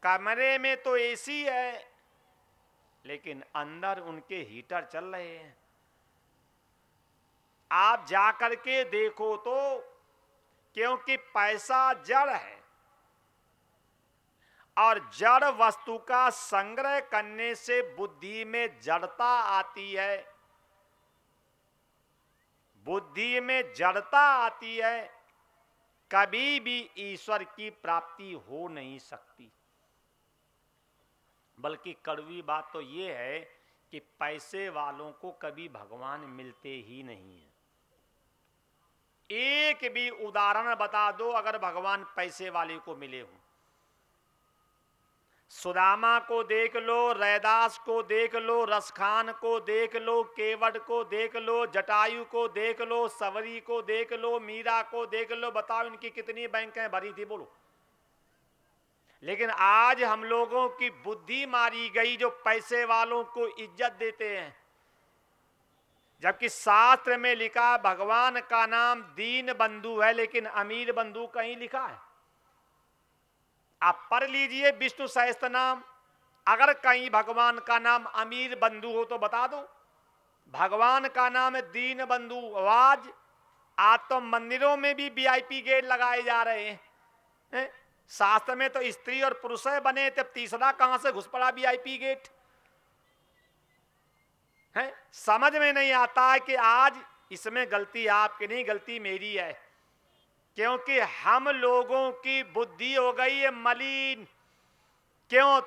कमरे में तो एसी है, लेकिन अंदर उनके हीटर चल रहे हैं। आप जाकर के देखो तो, क्योंकि पैसा जड़ है और जड़ वस्तु का संग्रह करने से बुद्धि में जड़ता आती है, बुद्धि में जड़ता आती है, कभी भी ईश्वर की प्राप्ति हो नहीं सकती। बल्कि कड़वी बात तो ये है कि पैसे वालों को कभी भगवान मिलते ही नहीं है। एक भी उदाहरण बता दो अगर भगवान पैसे वाले को मिले हों। सुदामा को देख लो, रैदास को देख लो, रसखान को देख लो, केवट को देख लो, जटायु को देख लो, सवरी को देख लो, मीरा को देख लो, बताओ इनकी कितनी बैंकें भरी थी, बोलो। लेकिन आज हम लोगों की बुद्धि मारी गई, जो पैसे वालों को इज्जत देते हैं, जबकि शास्त्र में लिखा भगवान का नाम दीन बंधु है, लेकिन अमीर बंधु कहीं लिखा है? आप पढ़ लीजिए विष्णु सहस्त्र नाम, अगर कहीं भगवान का नाम अमीर बंधु हो तो बता दो। भगवान का नाम है दीन बंधु। आज तो मंदिरों में भी वीआईपी गेट लगाए जा रहे हैं। शास्त्र में तो स्त्री और पुरुष बने, तब तीसरा कहां से घुस पड़ा वीआईपी गेट है? समझ में नहीं आता है कि आज इसमें गलती आपकी नहीं, गलती मेरी है, क्योंकि हम लोगों की बुद्धि हो गई है मलिन। क्यों?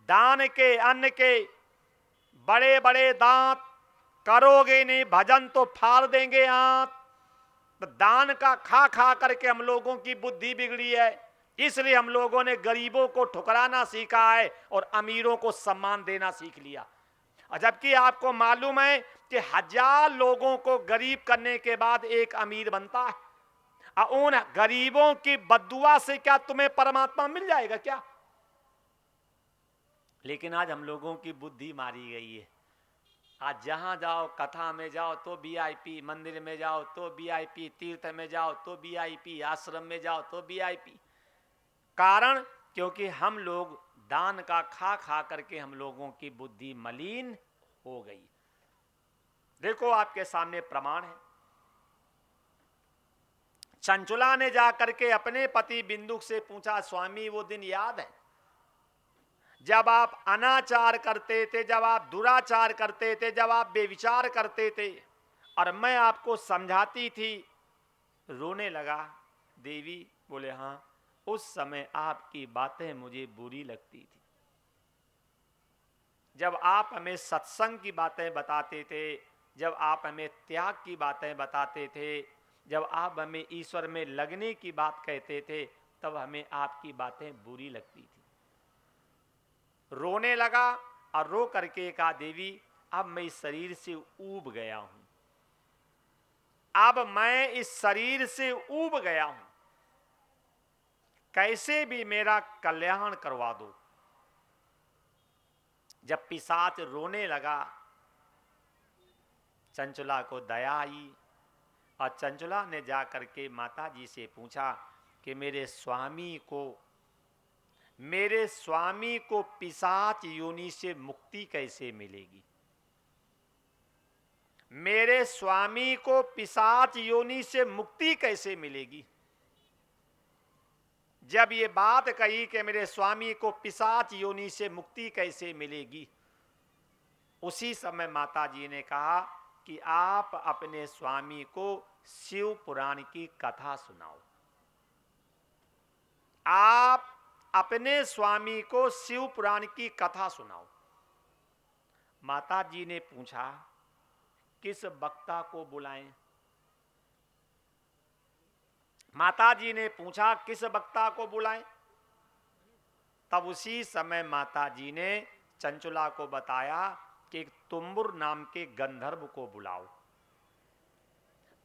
दान के, अन्न के बड़े बड़े दांत, करोगे नहीं भजन तो फाड़ देंगे हाथ। तो दान का खा खा करके हम लोगों की बुद्धि बिगड़ी है, इसलिए हम लोगों ने गरीबों को ठुकराना सीखा है और अमीरों को सम्मान देना सीख लिया। जबकि आपको मालूम है कि 1000 लोगों को गरीब करने के बाद एक अमीर बनता है। उन गरीबों की बद्दुआ से क्या तुम्हें परमात्मा मिल जाएगा क्या? लेकिन आज हम लोगों की बुद्धि मारी गई है। आज जहां जाओ, कथा में जाओ तो वीआईपी, मंदिर में जाओ तो वीआईपी, तीर्थ में जाओ तो वीआईपी, आश्रम में जाओ तो वीआईपी। कारण क्योंकि हम लोग दान का खा खा करके हम लोगों की बुद्धि मलिन हो गई। देखो आपके सामने प्रमाण है। चंचुला ने जाकर के अपने पति बिंदुक से पूछा, स्वामी वो दिन याद है जब आप अनाचार करते थे, जब आप दुराचार करते थे, जब आप बेविचार करते थे और मैं आपको समझाती थी? रोने लगा। देवी बोले, हाँ उस समय आपकी बातें मुझे बुरी लगती थी। जब आप हमें सत्संग की बातें बताते थे, जब आप हमें त्याग की बातें बताते थे, जब आप हमें ईश्वर में लगने की बात कहते थे, तब हमें आपकी बातें बुरी लगती थी। रोने लगा और रो करके कहा, देवी अब मैं इस शरीर से ऊब गया हूं, अब मैं इस शरीर से ऊब गया हूं, कैसे भी मेरा कल्याण करवा दो। जब पिशाच रोने लगा, चंचुला को दया आई और चंचुला ने जाकर के माता जी से पूछा कि मेरे स्वामी को पिशाच योनि से मुक्ति कैसे मिलेगी? मेरे स्वामी को पिशाच योनि से मुक्ति कैसे मिलेगी? जब ये बात कही कि मेरे स्वामी को पिशाच योनि से मुक्ति कैसे मिलेगी, उसी समय माता जी ने कहा कि आप अपने स्वामी को शिव पुराण की कथा सुनाओ। आप अपने स्वामी को शिव पुराण की कथा सुनाओ। माता जी ने पूछा, किस वक्ता को बुलाएं? माता जी ने पूछा, किस वक्ता को बुलाएं? तब उसी समय माता जी ने चंचुला को बताया कि तुम्बुर नाम के गंधर्व को बुलाओ।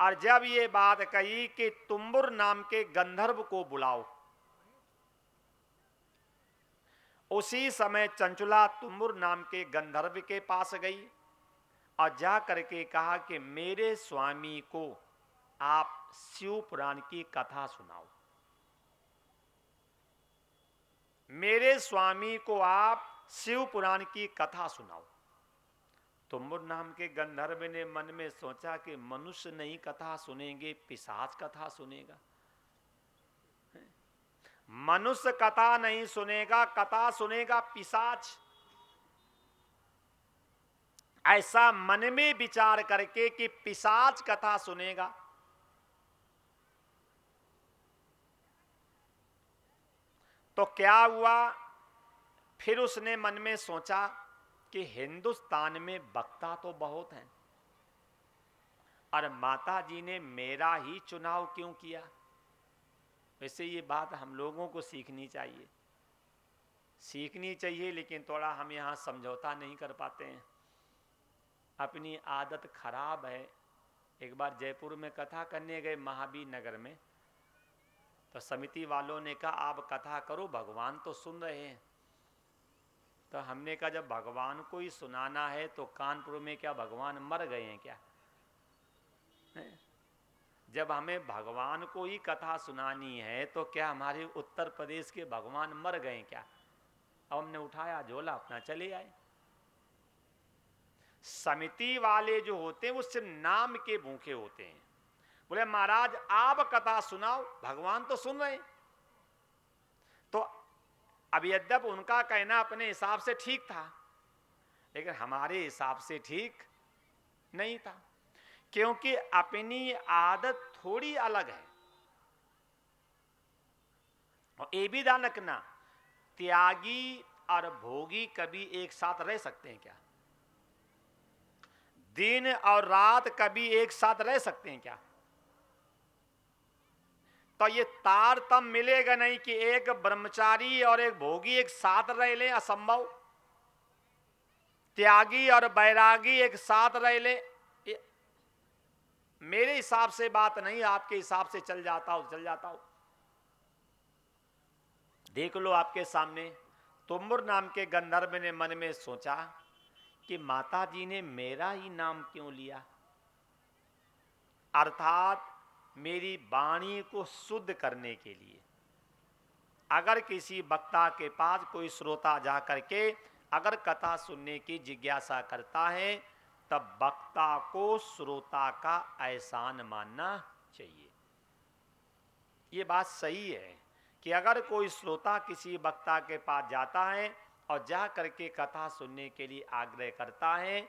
और जब ये बात कही कि तुम्बुर नाम के गंधर्व को बुलाओ, उसी समय चंचुला तुम्बुर नाम के गंधर्व के पास गई और जा करके कहा कि मेरे स्वामी को आप शिव पुराण की कथा सुनाओ। मेरे स्वामी को आप शिव पुराण की कथा सुनाओ। तुम्बुर नाम के गंधर्व ने मन में सोचा कि मनुष्य नहीं कथा सुनेंगे, पिशाच कथा सुनेगा। मनुष्य कथा नहीं सुनेगा, कथा सुनेगा पिशाच। ऐसा मन में विचार करके कि पिशाच कथा सुनेगा, तो क्या हुआ, फिर उसने मन में सोचा कि हिंदुस्तान में वक्ता तो बहुत हैं, और माता जी ने मेरा ही चुनाव क्यों किया। वैसे ये बात हम लोगों को सीखनी चाहिए, लेकिन थोड़ा हम यहाँ समझौता नहीं कर पाते हैं, अपनी आदत खराब है। एक बार जयपुर में कथा करने गए महावीर नगर में, तो समिति वालों ने कहा आप कथा करो, भगवान तो सुन रहे हैं। तो हमने कहा जब भगवान को ही सुनाना है तो कानपुर में क्या भगवान मर गए हैं क्या? जब हमें भगवान को ही कथा सुनानी है तो क्या हमारे उत्तर प्रदेश के भगवान मर गए क्या? अब हमने उठाया झोला अपना चले आए। समिति वाले जो होते हैं वो सिर्फ नाम के भूखे होते हैं। बोले महाराज आप कथा सुनाओ, भगवान तो सुन रहे। तो अब यद्यप उनका कहना अपने हिसाब से ठीक था, लेकिन हमारे हिसाब से ठीक नहीं था, क्योंकि अपनी आदत थोड़ी अलग है। और ये भी ध्यान रखना, त्यागी और भोगी कभी एक साथ रह सकते हैं क्या? दिन और रात कभी एक साथ रह सकते हैं क्या? तो ये तारतम्य मिलेगा नहीं कि एक ब्रह्मचारी और एक भोगी एक साथ रह ले, असंभव। त्यागी और बैरागी एक साथ रह ले, मेरे हिसाब से बात नहीं, आपके हिसाब से चल जाता हो। देख लो आपके सामने, तुम्बुर नाम के गंधर्व ने मन में सोचा कि माता जी ने मेरा ही नाम क्यों लिया, अर्थात मेरी वाणी को शुद्ध करने के लिए। अगर किसी वक्ता के पास कोई श्रोता जा करके अगर कथा सुनने की जिज्ञासा करता है, तब वक्ता को श्रोता का एहसान मानना चाहिए। ये बात सही है कि अगर कोई श्रोता किसी वक्ता के पास जाता है और जा करके कथा सुनने के लिए आग्रह करता है,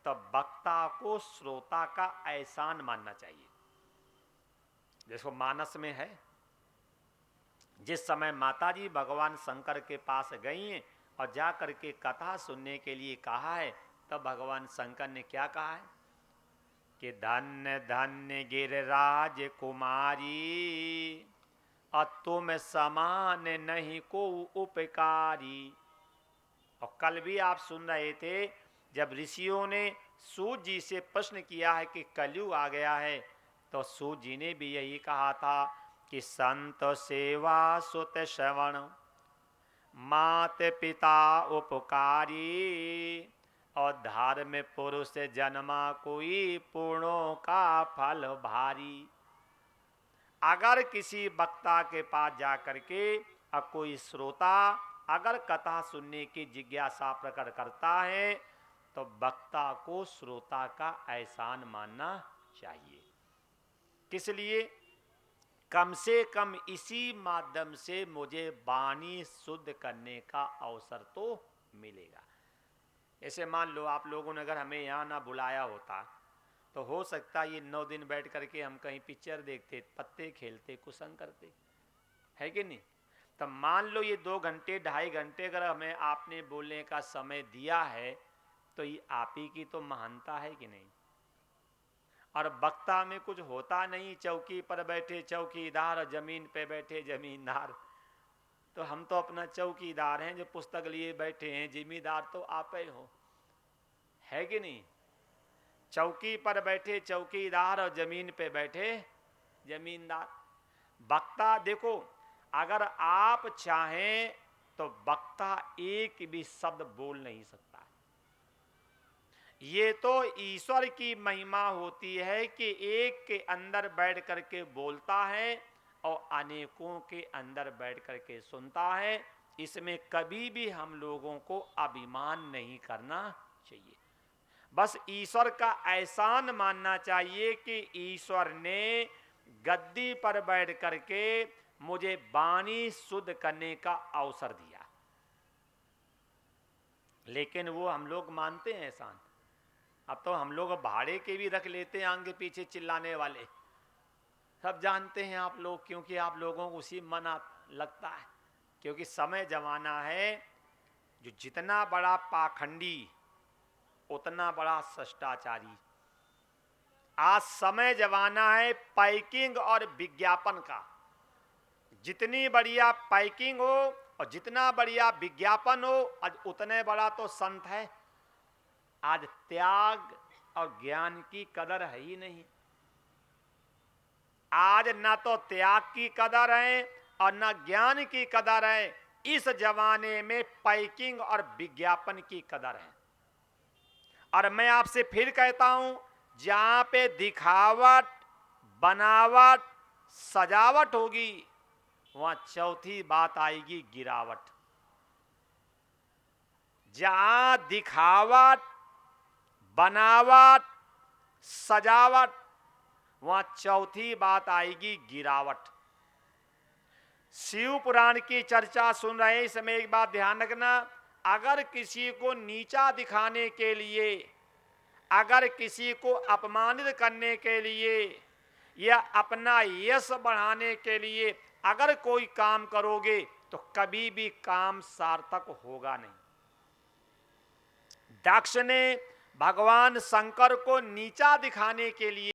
तब वक्ता को श्रोता का एहसान मानना चाहिए। जैसे मानस में है, जिस समय माताजी भगवान शंकर के पास गई और जा करके कथा सुनने के लिए कहा है, तब भगवान शंकर ने क्या कहा है कि धन्य धन्य गिरिराज कुमारी, और तुम समान नहीं को उपकारी। और कल भी आप सुन रहे थे जब ऋषियों ने सूत जी से प्रश्न किया है कि कलयुग आ गया है, तो सूत जी ने भी यही कहा था कि संत सेवा सुत श्रवण मात पिता उपकारी, और धर्म पुरुष जन्मा कोई पुण्यों का फल भारी। अगर किसी वक्ता के पास जा करके कोई श्रोता अगर कथा सुनने की जिज्ञासा प्रकट करता है, तो वक्ता को श्रोता का एहसान मानना चाहिए। किस लिए? कम से कम इसी माध्यम से मुझे वाणी शुद्ध करने का अवसर तो मिलेगा। ऐसे मान लो आप लोगों ने अगर हमें यहाँ ना बुलाया होता, तो हो सकता ये 9 दिन बैठ करके हम कहीं पिक्चर देखते, पत्ते खेलते, कुसंग करते, है कि नहीं? तब मान लो ये 2 घंटे 2.5 घंटे अगर हमें आपने बोलने का समय दिया है, तो ये आप ही की तो महानता है कि नहीं? और वक्ता में कुछ होता नहीं, चौकी पर बैठे चौकीदार और जमीन पे बैठे जमींदार। तो हम तो अपना चौकीदार हैं, जो पुस्तक लिए बैठे हैं, जिम्मेदार तो आप ही हो, है कि नहीं? चौकी पर बैठे चौकीदार और जमीन पे बैठे जमींदार। वक्ता देखो, अगर आप चाहें तो वक्ता एक भी शब्द बोल नहीं सकता। ये तो ईश्वर की महिमा होती है कि एक के अंदर बैठ करके बोलता है और अनेकों के अंदर बैठ करके सुनता है। इसमें कभी भी हम लोगों को अभिमान नहीं करना चाहिए। बस ईश्वर का एहसान मानना चाहिए कि ईश्वर ने गद्दी पर बैठ करके मुझे वाणी शुद्ध करने का अवसर दिया। लेकिन वो हम लोग मानते हैं एहसान? अब तो हम लोग भाड़े के भी रख लेते हैं आगे पीछे चिल्लाने वाले, सब जानते हैं आप लोग, क्योंकि आप लोगों को उसी मन लगता है। क्योंकि समय जमाना है जो जितना बड़ा पाखंडी उतना बड़ा शिष्टाचारी। आज समय जमाना है पैकिंग और विज्ञापन का। जितनी बढ़िया पैकिंग हो और जितना बढ़िया विज्ञापन हो, आज उतने बड़ा तो संत है। आज त्याग और ज्ञान की कदर है ही नहीं। आज न तो त्याग की कदर है और न ज्ञान की कदर है। इस जमाने में पैकिंग और विज्ञापन की कदर है। और मैं आपसे फिर कहता हूं, जहां पे दिखावट, बनावट, सजावट होगी, वहां चौथी बात आएगी गिरावट। जहां दिखावट, बनावट, सजावट, वहां चौथी बात आएगी गिरावट। शिव पुराण की चर्चा सुन रहे हैं, इसमें एक बात ध्यान रखना, अगर किसी को नीचा दिखाने के लिए, अगर किसी को अपमानित करने के लिए या अपना यश बढ़ाने के लिए अगर कोई काम करोगे तो कभी भी काम सार्थक होगा नहीं। दक्ष ने भगवान शंकर को नीचा दिखाने के लिए